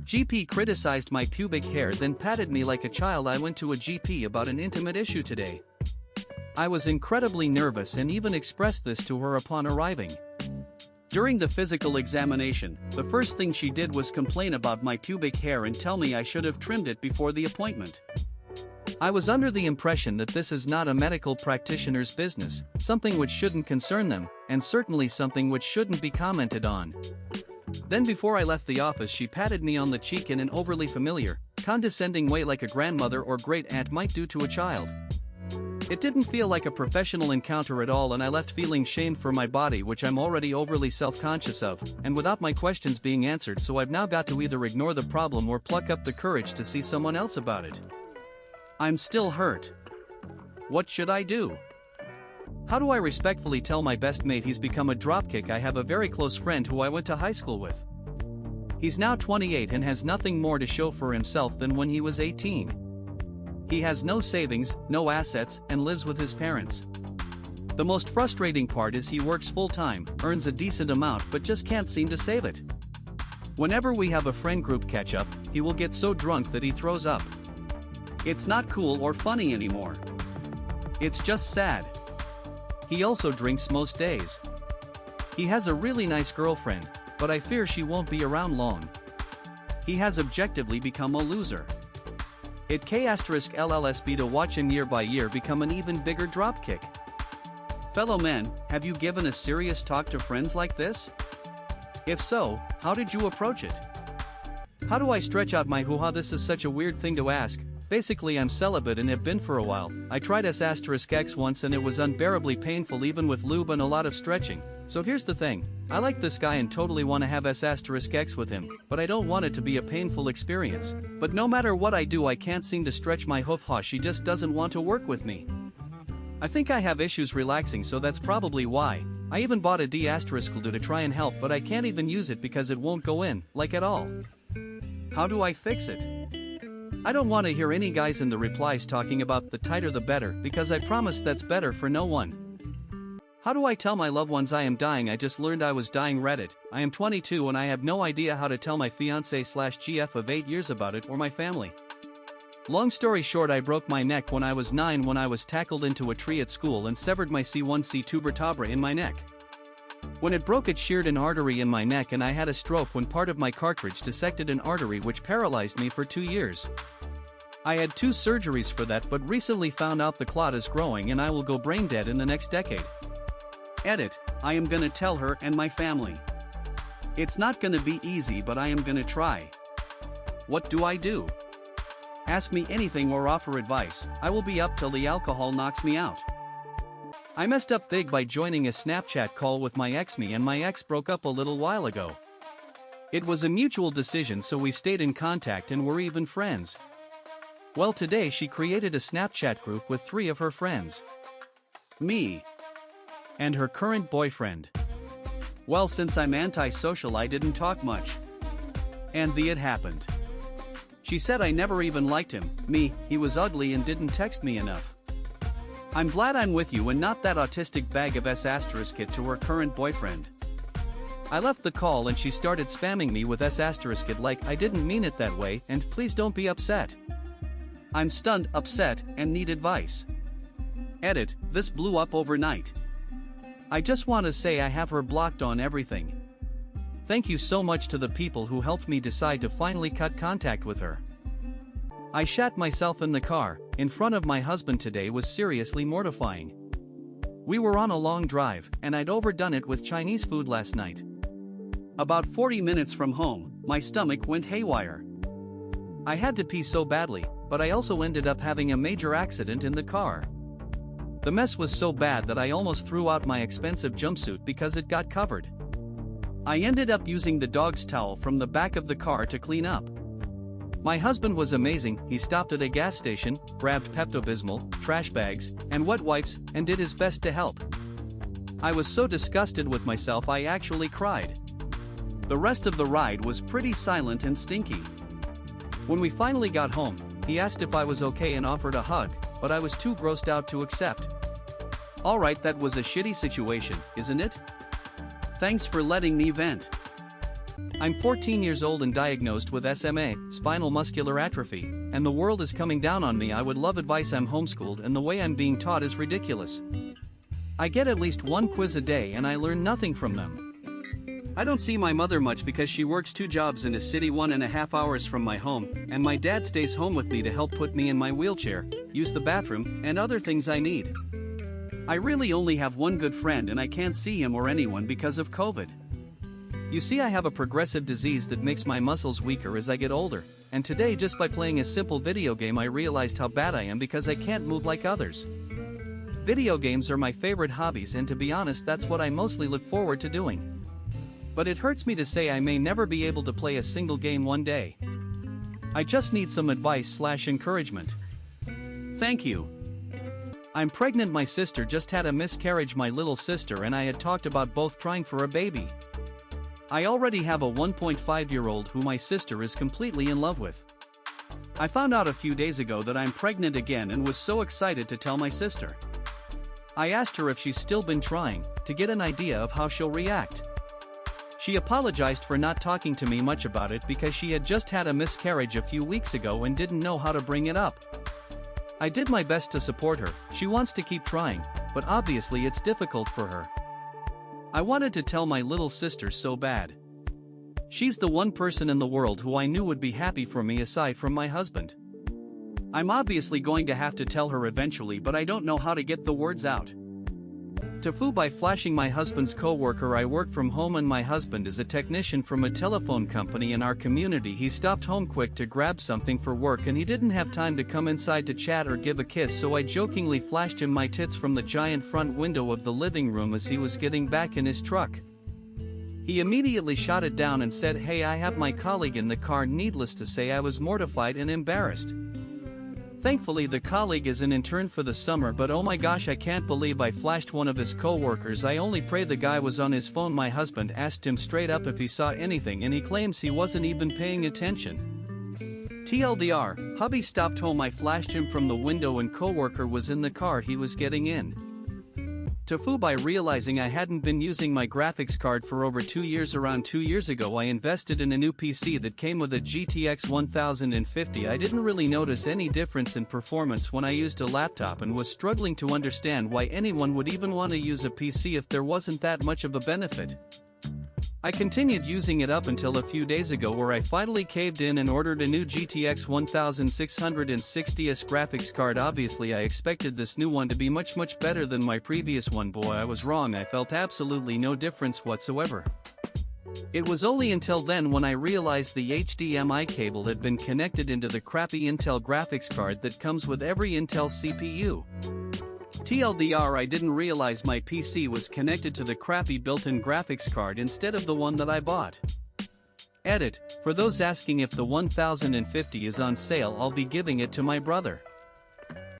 GP criticized my pubic hair, then patted me like a child. I went to a GP about an intimate issue today. I was incredibly nervous and even expressed this to her upon arriving. During the physical examination, the first thing she did was complain about my pubic hair and tell me I should have trimmed it before the appointment. I was under the impression that this is not a medical practitioner's business, something which shouldn't concern them, and certainly something which shouldn't be commented on. Then before I left the office, she patted me on the cheek in an overly familiar, condescending way, like a grandmother or great-aunt might do to a child. It didn't feel like a professional encounter at all, and I left feeling shamed for my body, which I'm already overly self-conscious of, and without my questions being answered, so I've now got to either ignore the problem or pluck up the courage to see someone else about it. I'm still hurt. What should I do? How do I respectfully tell my best mate he's become a dropkick? I have a very close friend who I went to high school with. He's now 28 and has nothing more to show for himself than when he was 18. He has no savings, no assets, and lives with his parents. The most frustrating part is he works full-time, earns a decent amount, but just can't seem to save it. Whenever we have a friend group catch-up, he will get so drunk that he throws up. It's not cool or funny anymore. It's just sad. He also drinks most days. He has a really nice girlfriend, but I fear she won't be around long. He has objectively become a loser. It k*LLSB to watch him year by year become an even bigger dropkick. Fellow men, have you given a serious talk to friends like this? If so, how did you approach it? How do I stretch out my hoo-ha? This is such a weird thing to ask. Basically, I'm celibate and have been for a while. I tried S*X once and it was unbearably painful, even with lube and a lot of stretching. So here's the thing, I like this guy and totally want to have S*X with him, but I don't want it to be a painful experience. But no matter what I do, I can't seem to stretch my hoo-ha. She just doesn't want to work with me. I think I have issues relaxing, so that's probably why. I even bought a D***do to try and help, but I can't even use it because it won't go in, like at all. How do I fix it? I don't want to hear any guys in the replies talking about the tighter the better, because I promise that's better for no one. How do I tell my loved ones I am dying? I just learned I was dying. Reddit. I am 22 and I have no idea how to tell my fiancé/GF of 8 years about it, or my family. Long story short, I broke my neck when I was 9 when I was tackled into a tree at school and severed my C1-C2 vertebra in my neck. When it broke, it sheared an artery in my neck and I had a stroke when part of my cartilage dissected an artery, which paralyzed me for 2 years. I had 2 surgeries for that, but recently found out the clot is growing and I will go brain dead in the next decade. Edit. I am gonna tell her and my family. It's not gonna be easy, but I am gonna try. What do I do? Ask me anything or offer advice. I will be up till the alcohol knocks me out. I messed up big by joining a Snapchat call with my ex. Me and my ex broke up a little while ago. It was a mutual decision, so we stayed in contact and were even friends. Well, today she created a Snapchat group with 3 of her friends. Me. And her current boyfriend. Well, since I'm antisocial, I didn't talk much. And it happened. She said I never even liked him, me, he was ugly and didn't text me enough. I'm glad I'm with you and not that autistic bag of S*** to her current boyfriend. I left the call and she started spamming me with S** like I didn't mean it that way, and please don't be upset. I'm stunned, upset, and need advice. Edit. This blew up overnight. I just want to say I have her blocked on everything. Thank you so much to the people who helped me decide to finally cut contact with her. I shat myself in the car in front of my husband today. Was seriously mortifying. We were on a long drive, and I'd overdone it with Chinese food last night. About 40 minutes from home, my stomach went haywire. I had to pee so badly, but I also ended up having a major accident in the car. The mess was so bad that I almost threw out my expensive jumpsuit because it got covered. I ended up using the dog's towel from the back of the car to clean up. My husband was amazing. He stopped at a gas station, grabbed Pepto-Bismol, trash bags, and wet wipes, and did his best to help. I was so disgusted with myself I actually cried. The rest of the ride was pretty silent and stinky. When we finally got home, he asked if I was okay and offered a hug, but I was too grossed out to accept. Alright, that was a shitty situation, isn't it? Thanks for letting me vent. I'm 14 years old and diagnosed with SMA, spinal muscular atrophy, and the world is coming down on me. I would love advice. I'm homeschooled and the way I'm being taught is ridiculous. I get at least one quiz a day and I learn nothing from them. I don't see my mother much because she works 2 jobs in a city 1.5 hours from my home, and my dad stays home with me to help put me in my wheelchair, use the bathroom, and other things I need. I really only have one good friend and I can't see him or anyone because of COVID. You see, I have a progressive disease that makes my muscles weaker as I get older, and today just by playing a simple video game I realized how bad I am because I can't move like others. Video games are my favorite hobbies, and to be honest, that's what I mostly look forward to doing. But it hurts me to say I may never be able to play a single game one day. I just need some advice/encouragement. Thank you. I'm pregnant. My sister just had a miscarriage. My little sister and I had talked about both trying for a baby. I already have a 1.5-year-old who my sister is completely in love with. I found out a few days ago that I'm pregnant again and was so excited to tell my sister. I asked her if she's still been trying, to get an idea of how she'll react. She apologized for not talking to me much about it because she had just had a miscarriage a few weeks ago and didn't know how to bring it up. I did my best to support her. She wants to keep trying, but obviously it's difficult for her. I wanted to tell my little sister so bad. She's the one person in the world who I knew would be happy for me aside from my husband. I'm obviously going to have to tell her eventually, but I don't know how to get the words out. TIFU by flashing my husband's co-worker. I work from home and my husband is a technician from a telephone company in our community. He stopped home quick to grab something for work and he didn't have time to come inside to chat or give a kiss, so I jokingly flashed him my tits from the giant front window of the living room as he was getting back in his truck. He immediately shot it down and said, "Hey, I have my colleague in the car." Needless to say, I was mortified and embarrassed. Thankfully the colleague is an intern for the summer, but oh my gosh, I can't believe I flashed one of his co-workers. I only pray the guy was on his phone. My husband asked him straight up if he saw anything and he claims he wasn't even paying attention. TLDR, hubby stopped home. I flashed him from the window and co-worker was in the car he was getting in. TIFU by realizing I hadn't been using my graphics card for over 2 years. Around 2 years ago I invested in a new PC that came with a GTX 1050. I didn't really notice any difference in performance when I used a laptop and was struggling to understand why anyone would even want to use a PC if there wasn't that much of a benefit. I continued using it up until a few days ago where I finally caved in and ordered a new GTX 1660S graphics card. Obviously I expected this new one to be much better than my previous one. Boy, I was wrong. I felt absolutely no difference whatsoever. It was only until then when I realized the HDMI cable had been connected into the crappy Intel graphics card that comes with every Intel CPU. TLDR, I didn't realize my PC was connected to the crappy built-in graphics card instead of the one that I bought. Edit, for those asking if the 1050 is on sale, I'll be giving it to my brother.